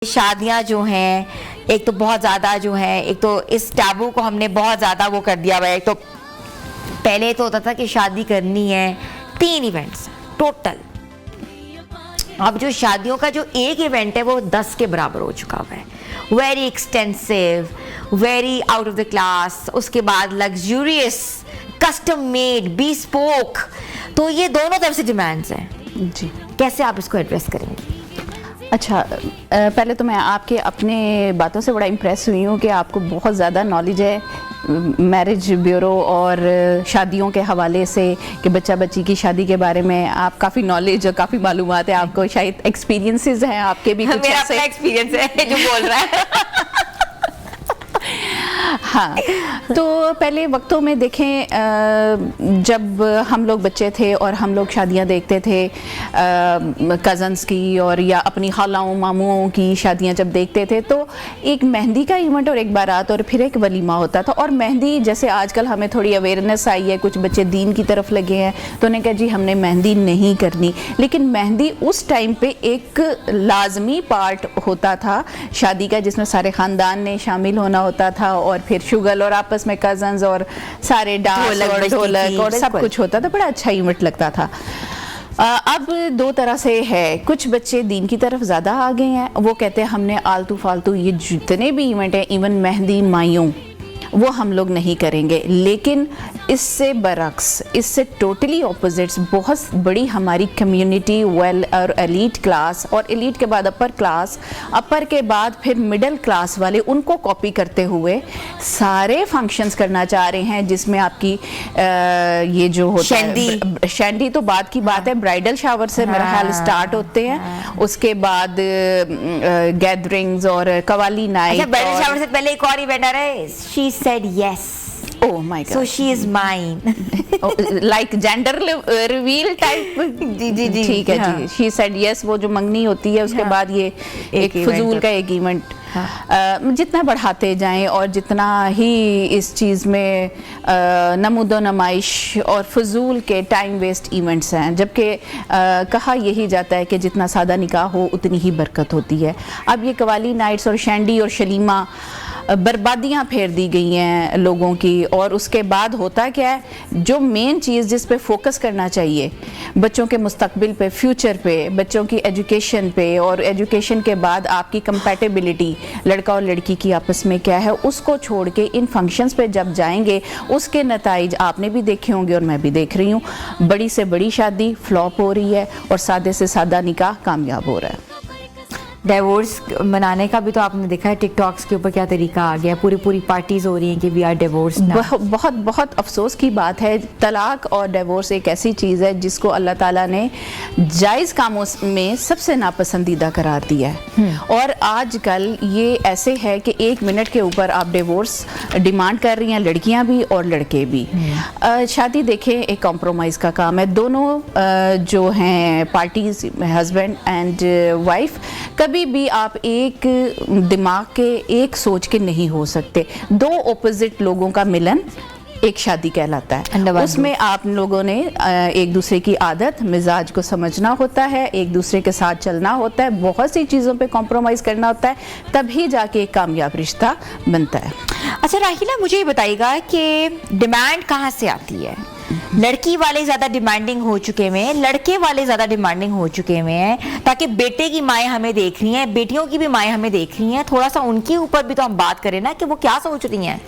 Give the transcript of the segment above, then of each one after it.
शादियां जो हैं एक तो बहुत ज़्यादा जो है, एक तो इस टैबू को हमने बहुत ज़्यादा वो कर दिया हुआ है। एक तो पहले तो होता था कि शादी करनी है 3 इवेंट्स टोटल, अब जो शादियों का जो एक इवेंट है वो 10 के बराबर हो चुका हुआ है। Very extensive, very out of the class, उसके बाद लग्जूरियस, कस्टम मेड, bespoke, तो ये दोनों तरफ से डिमांड्स हैं जी। कैसे आप इसको एड्रेस करेंगे? अच्छा, पहले तो मैं आपके अपने बातों से बड़ा इम्प्रेस हुई हूँ कि आपको बहुत ज़्यादा नॉलेज है मैरिज ब्यूरो और शादियों के हवाले से, कि बच्चा बच्ची की शादी के बारे में आप काफ़ी नॉलेज और काफ़ी मालूमात है आपको, शायद एक्सपीरियंसेस हैं आपके भी कुछ मेरा अपना एक्सपीरियंस है जो बोल रहा है। हाँ, तो पहले वक्तों में देखें, जब हम लोग बच्चे थे और हम लोग शादियां देखते थे कज़न्स की और या अपनी खालाओं मामुओं की शादियां जब देखते थे, तो एक मेहंदी का इवेंट और एक बारात और फिर एक वलीमा होता था। और मेहंदी, जैसे आजकल हमें थोड़ी अवेयरनेस आई है, कुछ बच्चे दीन की तरफ लगे हैं, तो उन्हें कहा जी हमने मेहंदी नहीं करनी, लेकिन मेहंदी उस टाइम पे एक लाजमी पार्ट होता था शादी का, जिसमें सारे ख़ानदान ने शामिल होना होता था और फिर शुगल और आपस में कज़न्स और सारे डांस और ढोलक और सब कुछ होता था। बड़ा अच्छा इवेंट लगता था। अब दो तरह से है, कुछ बच्चे दीन की तरफ ज़्यादा आ गए हैं, वो कहते हैं हमने आलतू फालतू ये जितने भी इवेंट हैं, इवन मेहंदी माइयों, वो हम लोग नहीं करेंगे। लेकिन इससे बरक्स, इससे टोटली ऑपोजिट्स, बहुत बड़ी हमारी कम्युनिटी वेल और एलीट क्लास, और एलीट के बाद अपर क्लास, अपर के बाद फिर मिडिल क्लास वाले, उनको कॉपी करते हुए सारे फंक्शंस करना चाह रहे हैं, जिसमें आपकी ये जो होता है शैंडी तो बाद की बात है, ब्राइडल शावर से मेरा ख्याल स्टार्ट होते हैं, उसके बाद गैदरिंग्स और कवाली नाइट। ब्राइडल शावर से पहले एक और इवेंट आ रहा है, she said yes. Oh my God. So she is mine. Like gender reveal type. जी जी जी, ठीक है जी। She said yes, वो जो मंगनी होती है उसके बाद ये एक फजूल का एक इवेंट। जितना बढ़ाते जाएं और जितना ही इस चीज़ में नमूदो नमाइश और फजूल के टाइम वेस्ट इवेंट्स हैं, जबकि कहा यही जाता है कि जितना सादा निकाह हो उतनी ही बरकत होती है। अब ये कवाली नाइट्स और शैंडी और शलीमा बर्बादियां फेर दी गई हैं लोगों की। और उसके बाद होता क्या है, जो मेन चीज़ जिस पे फोकस करना चाहिए, बच्चों के मुस्तकबिल पे, फ्यूचर पे, बच्चों की एजुकेशन पे, और एजुकेशन के बाद आपकी कंपैटिबिलिटी लड़का और लड़की की आपस में क्या है, उसको छोड़ के इन फंक्शंस पे जब जाएंगे, उसके नताइज आपने भी देखे होंगे और मैं भी देख रही हूँ। बड़ी से बड़ी शादी फ्लॉप हो रही है और सादे से सादा निकाह कामयाब हो रहा है। डिवोर्स मनाने का भी तो आपने देखा है टिकटॉक्स के ऊपर क्या तरीका आ गया, पूरी पार्टीज हो रही हैं कि वी आर डिवोर्स। बहुत बहुत अफसोस की बात है, तलाक और डिवोर्स एक ऐसी चीज़ है जिसको अल्लाह ताला ने जायज़ कामों में सबसे नापसंदीदा करार दिया है। और आजकल ये ऐसे है कि 1 मिनट के ऊपर आप डिवोर्स डिमांड कर रही हैं, लड़कियां भी और लड़के भी। शादी देखें एक कॉम्प्रोमाइज़ का काम है, दोनों जो हैं पार्टीज, हस्बैंड एंड वाइफ, कभी भी आप एक दिमाग के, एक सोच के नहीं हो सकते। दो ऑपोजिट लोगों का मिलन एक शादी कहलाता है। उसमें आप लोगों ने एक दूसरे की आदत मिजाज को समझना होता है, एक दूसरे के साथ चलना होता है, बहुत सी चीज़ों पे कॉम्प्रोमाइज़ करना होता है, तभी जाके एक कामयाब रिश्ता बनता है। अच्छा राहिला, मुझे ये बताइएगा कि डिमांड कहाँ से आती है? लड़की वाले ज़्यादा डिमांडिंग हो चुके हुए हैं, लड़के वाले ज़्यादा डिमांडिंग हो चुके हुए हैं, ताकि बेटे की माएँ हमें देख रही हैं, बेटियों की भी माएँ हमें देख रही हैं, थोड़ा सा उनके ऊपर भी तो हम बात करें ना कि वो क्या सोच रही हैं।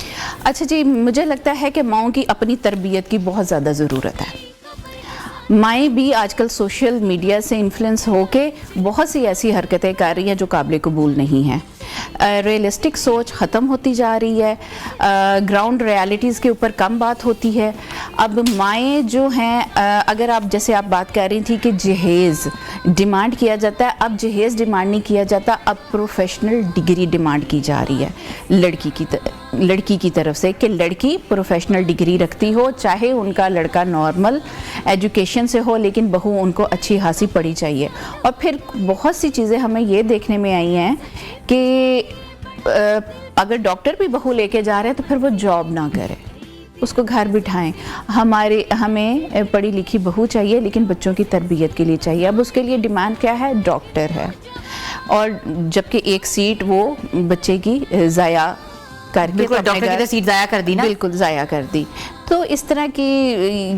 अच्छा जी, मुझे लगता है कि माओं की अपनी तरबियत की बहुत ज़्यादा ज़रूरत है। माएँ भी आजकल सोशल मीडिया से इन्फ्लुएंस होके बहुत सी ऐसी हरकतें कर रही हैं जो काबिल कबूल नहीं हैं। रियलिस्टिक सोच ख़त्म होती जा रही है, ग्राउंड रियलिटीज़ के ऊपर कम बात होती है। अब माएँ जो हैं, अगर आप जैसे आप बात कर रही थी कि जहेज़ डिमांड किया जाता है, अब जहेज़ डिमांड नहीं किया जाता, अब प्रोफेशनल डिग्री डिमांड की जा रही है लड़की की तरफ से, कि लड़की प्रोफेशनल डिग्री रखती हो, चाहे उनका लड़का नॉर्मल एजुकेशन से हो, लेकिन बहू उनको अच्छी खासी पढ़ी चाहिए। और फिर बहुत सी चीज़ें हमें ये देखने में आई हैं कि अगर डॉक्टर भी बहू लेके जा रहे हैं तो फिर वो जॉब ना करे, اس کو گھر بٹھائیں. ہمیں پڑھی لکھی بہو چاہیے لیکن بچوں کی تربیت کے لیے چاہیے. اب اس کے لیے ڈیمانڈ کیا ہے؟ ڈاکٹر ہے, اور جبکہ ایک سیٹ وہ بچے کی ضائع کر کے ڈاکٹر کی تو سیٹ ضائع کر دی نا, بالکل ضائع کر دی. تو اس طرح کی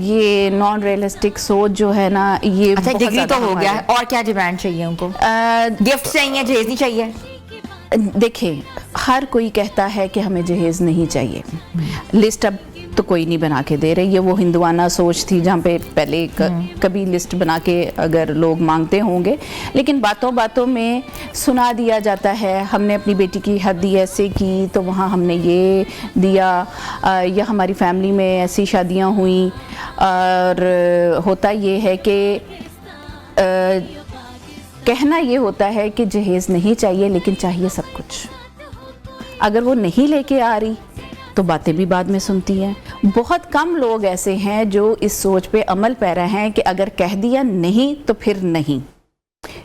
یہ نان ریئلسٹک سوچ جو ہے نا, یہ اچھا ڈگری تو ہو گیا ہے, اور کیا ڈیمانڈ چاہیے ان کو؟ گفٹ چاہیے, جہیز نہیں چاہیے؟ دیکھیں ہر کوئی کہتا ہے کہ ہمیں جہیز نہیں چاہیے. لسٹ اب تو کوئی نہیں بنا کے دے رہے. یہ وہ ہندوانہ سوچ تھی جہاں پہ پہلے کبھی لسٹ بنا کے اگر لوگ مانگتے ہوں گے, لیکن باتوں باتوں میں سنا دیا جاتا ہے ہم نے اپنی بیٹی کی ہدی ایسے کی تو وہاں ہم نے یہ دیا, یا ہماری فیملی میں ایسی شادیاں ہوئیں. اور ہوتا یہ ہے کہ کہنا یہ ہوتا ہے کہ جہیز نہیں چاہیے لیکن چاہیے سب کچھ. اگر وہ نہیں لے کے آ رہی تو باتیں بھی بعد میں سنتی ہیں. بہت کم لوگ ایسے ہیں جو اس سوچ پہ عمل پیرا ہیں کہ اگر کہہ دیا نہیں تو پھر نہیں.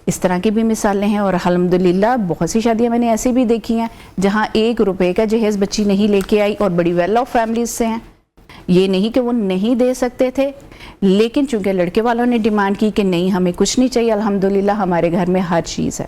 اس طرح کی بھی مثالیں ہیں, اور الحمدللہ بہت سی شادیاں میں نے ایسی بھی دیکھی ہیں جہاں 1 روپے کا جہیز بچی نہیں لے کے آئی, اور بڑی ویل آف فیملیز سے ہیں. یہ نہیں کہ وہ نہیں دے سکتے تھے, لیکن چونکہ لڑکے والوں نے ڈیمانڈ کی کہ نہیں ہمیں کچھ نہیں چاہیے, الحمدللہ ہمارے گھر میں ہر چیز ہے.